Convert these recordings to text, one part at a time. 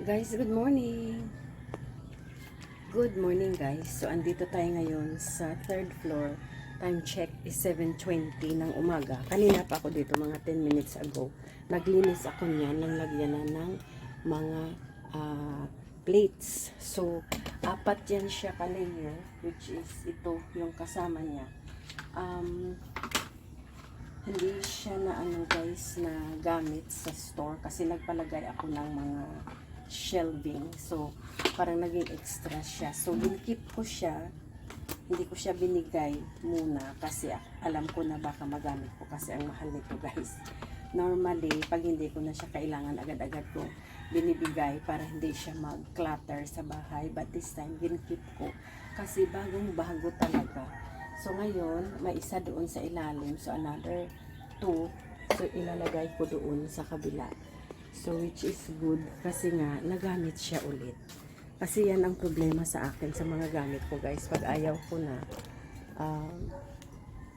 Guys, good morning. Good morning guys. So andito tayo ngayon sa third floor. Time check is 7:20 ng umaga. Kanina pa ako dito mga 10 minutes ago. Naglinis ako niyan nang lagyan na ng mga plates. So apat yan siya ka-layer, which is ito yung kasama niya. Hindi siya na guys na gamit sa store kasi nagpalagay ako ng mga shelving. So, parang naging extra siya. So, binikip ko siya. Hindi ko siya binigay muna kasi alam ko na baka magamit ko kasi ang mahal nito guys. Normally, pag hindi ko na siya kailangan agad-agad ko binibigay para hindi siya mag-clutter sa bahay. But this time, binikip ko kasi bagong-bago talaga. So, ngayon, may isa doon sa ilalim. So, another 2. So, ilalagay ko doon sa kabila. So, which is good kasi nga, nagamit siya ulit. Kasi yan ang problema sa akin sa mga gamit ko, guys. Pag ayaw ko na,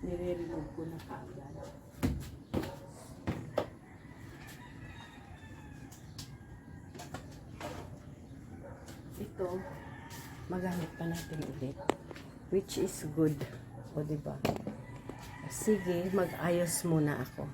nire-remove ko na kaagad. Ito, magamit pa natin ulit. Which is good. O, diba? Sige, mag-ayos muna ako.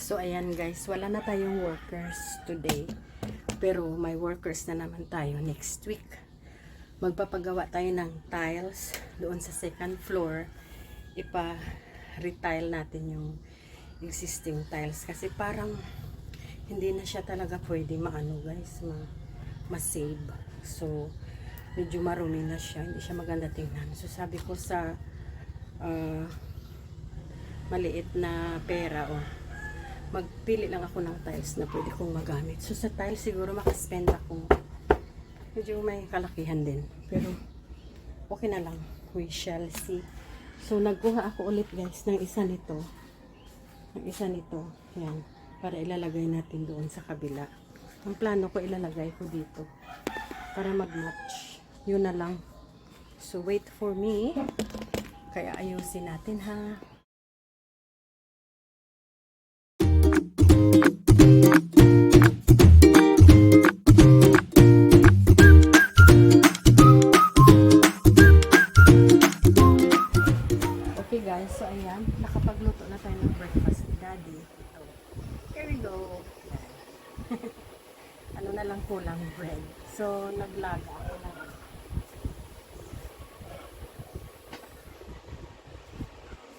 So, ayan guys, wala na tayong workers today. Pero may workers na naman tayo next week. Magpapagawa tayo ng tiles doon sa second floor. Ipa-retile natin yung existing tiles. Kasi parang hindi na siya talaga pwede maano guys, ma-save. So, medyo marumi na siya. Hindi siya maganda tingnan. So, sabi ko sa maliit na pera magpili lang ako ng tiles na pwede kong magamit. So sa tiles siguro makaspend ako. Medyo may kalakihan din. Pero okay na lang. We shall see. So nagkuha ako ulit guys ng isa nito. Ng isa nito. Yan. Para ilalagay natin doon sa kabila. Ang plano ko ilalagay ko dito. Para mag-match. Yun na lang. So wait for me. Kaya ayusin natin ha. So ayan, nakapagluto na tayo ng breakfast ni Daddy. Ito. Here we go. Ano na lang kulang, bread. So naglaga ako na.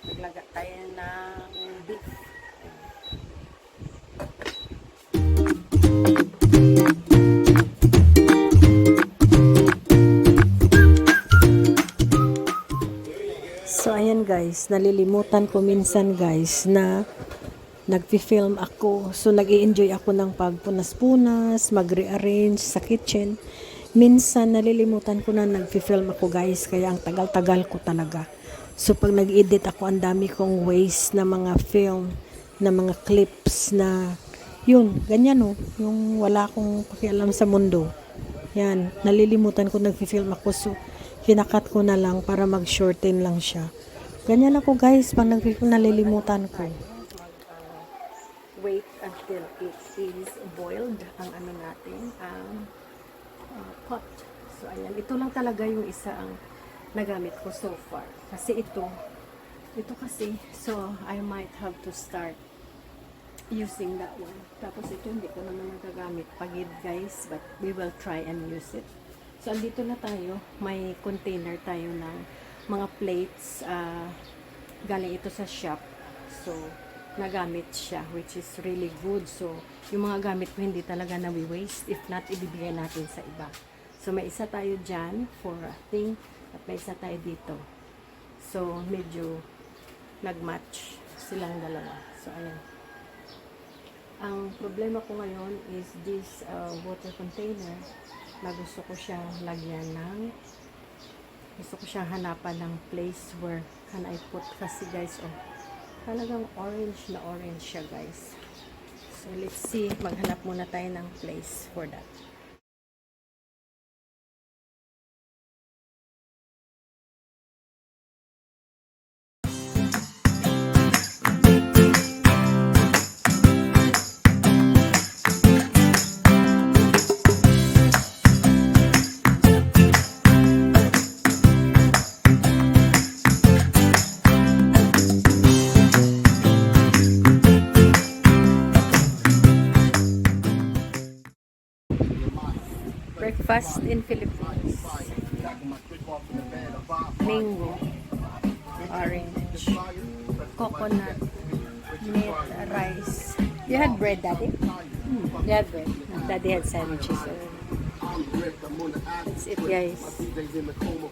Naglaga tayo ng beef. So ayan guys, nalilimutan ko minsan guys na nagfi-film ako. So nag-i-enjoy ako ng pagpunas-punas, mag-rearrange sa kitchen. Minsan nalilimutan ko na nagfi-film ako guys, kaya ang tagal-tagal ko talaga. So pag nag-edit ako, ang dami kong waste na mga film, na mga clips na yun, ganyan yung wala akong pakialam sa mundo. Yan, nalilimutan ko nagfi-film ako, so hinakat ko na lang para mag-shorten lang siya. Ganyan ako guys, pag nalilimutan ko. Wait until it is boiled ang ano natin, ang pot. So ayan, ito lang talaga yung isa ang nagamit ko so far. Kasi ito kasi, so I might have to start using that one. Tapos ito hindi ko naman nagagamit pagid guys, but we will try and use it. So, andito na tayo. May container tayo ng mga plates. Galing ito sa shop. So, nagamit siya, which is really good. So, yung mga gamit ko hindi talaga nawi-waste. If not, ibibigay natin sa iba. So, may isa tayo dyan for a thing. At may isa tayo dito. So, medyo nag-match silang dalawa. So, ayan. Ang problema ko ngayon is this water container na gusto ko siyang lagyan ng, gusto ko siyang hanapan ng place where can I put, kasi guys, oh, talagang orange na orange siya guys. So let's see, maghanap muna tayo ng place for that. Breakfast in Philippines. Mango, orange, coconut, meat, rice. You had bread, Daddy? You had bread. Daddy had sandwiches. That's it, guys.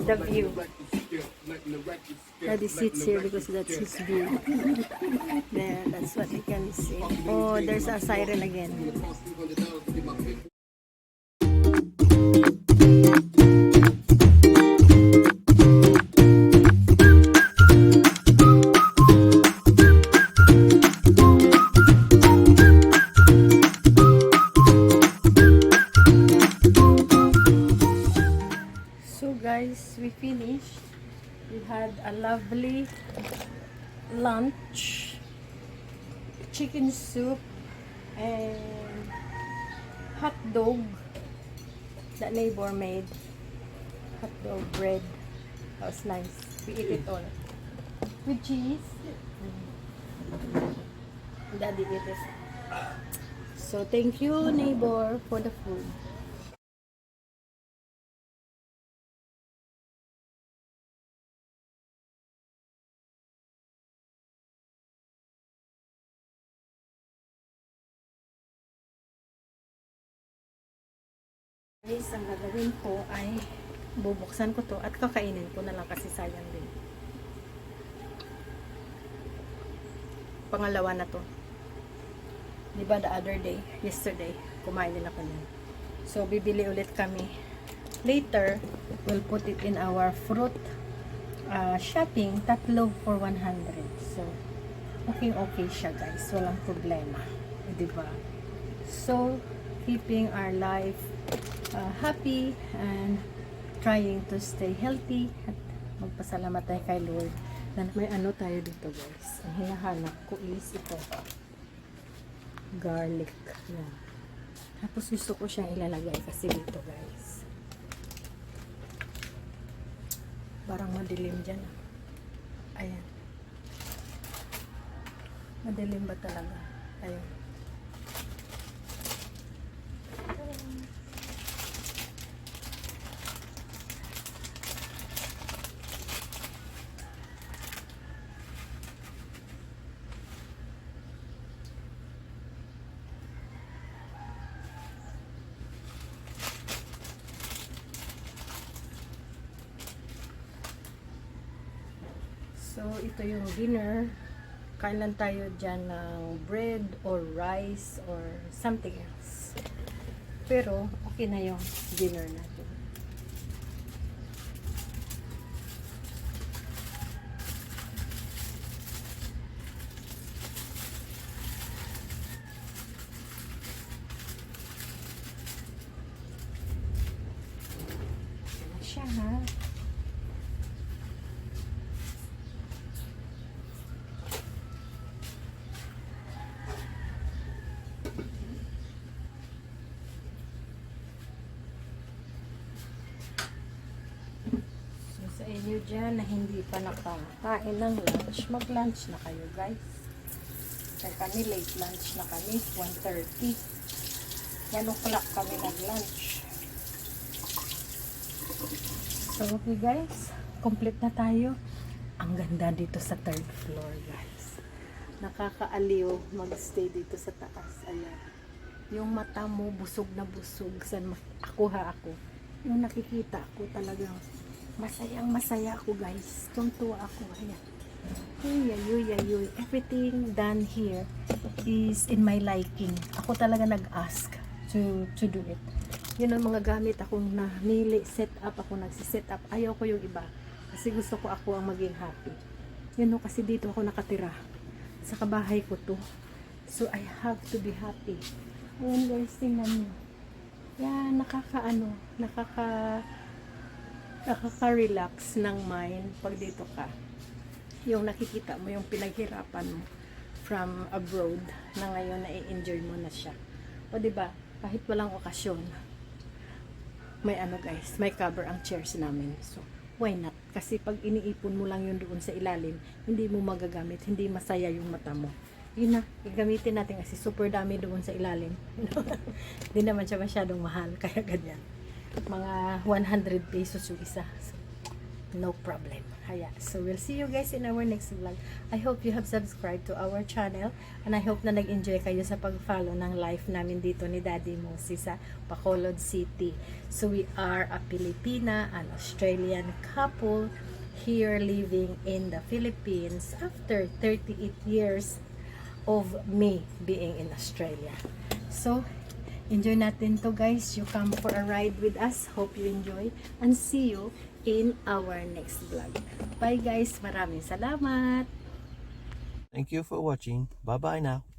The view. Daddy sits here because that's his view. There, that's what you can see. Oh, there's a siren again. So guys, we finished. We had a lovely lunch, chicken soup and hot dog that neighbor made. Hot dog bread. That was nice. We ate it all with cheese. Daddy ate it. So thank you, neighbor, for the food. Guys, ang gagawin ko ay bubuksan ko to at kakainin ko na lang kasi sayang din. Pangalawa na to. Diba the other day, yesterday, kumain din ako niyan. So, bibili ulit kami. Later, we'll put it in our fruit shopping, tatlo for 100. So, okay siya guys. Walang problema. Diba? So, keeping our life happy and trying to stay healthy at magpasalamat tayo kay Lord na may ano tayo dito guys. Ang hinahanap ko is ito, garlic. Yan. Tapos gusto ko siyang ilalagay kasi dito guys, parang madilim dyan. Ayan, madilim ba talaga? Ayan. So, ito yung dinner. Kain lang tayo dyan ng bread or rice or something else. Pero, okay na yung dinner natin. Ito na siya, ha? Sa inyo dyan na hindi pa nakakain ng lunch, mag-lunch na kayo guys. Kaya kami late lunch na kami, 1:30. 1 o'clock kami nag-lunch. So okay guys, complete na tayo. Ang ganda dito sa 3rd floor guys. Nakakaaliw mag-stay dito sa taas. Ayan. Yung mata mo busog na busog. San ako ako. Yung nakikita ko talagang masayang masaya ako guys. Tuntua ako. Ayan. Everything done here is in my liking. Ako talaga nag-ask to do it. Yun ang mga gamit akong namili, set up ako, nagsiset up. Ayaw ko yung iba. Kasi gusto ko ako ang maging happy. Yun know, kasi dito ako nakatira. Sa kabahay ko to. So I have to be happy. Ayan guys, tingnan nyo. Yan, nakaka-relax ng mind pag dito ka. Yung nakikita mo yung pinaghirapan mo from abroad na ngayon na-enjoy mo na siya. O diba, kahit walang okasyon, may guys, may cover ang chairs namin. So, why not? Kasi pag iniipon mo lang yun doon sa ilalim, hindi mo magagamit, hindi masaya yung mata mo. Yun na, gagamitin natin kasi super dami doon sa ilalim. Hindi naman siya masyadong mahal, kaya ganyan. Mga 100 pesos yung isa. So, no problem. Haya. So, we'll see you guys in our next vlog. I hope you have subscribed to our channel and I hope na nag-enjoy kayo sa pag-follow ng life namin dito ni Daddy Moses sa Bacolod City. So, we are a Filipina and Australian couple here living in the Philippines after 38 years of me being in Australia. So, enjoy natin to guys. You come for a ride with us. Hope you enjoy and see you in our next vlog. Bye guys. Maraming salamat. Thank you for watching. Bye bye now.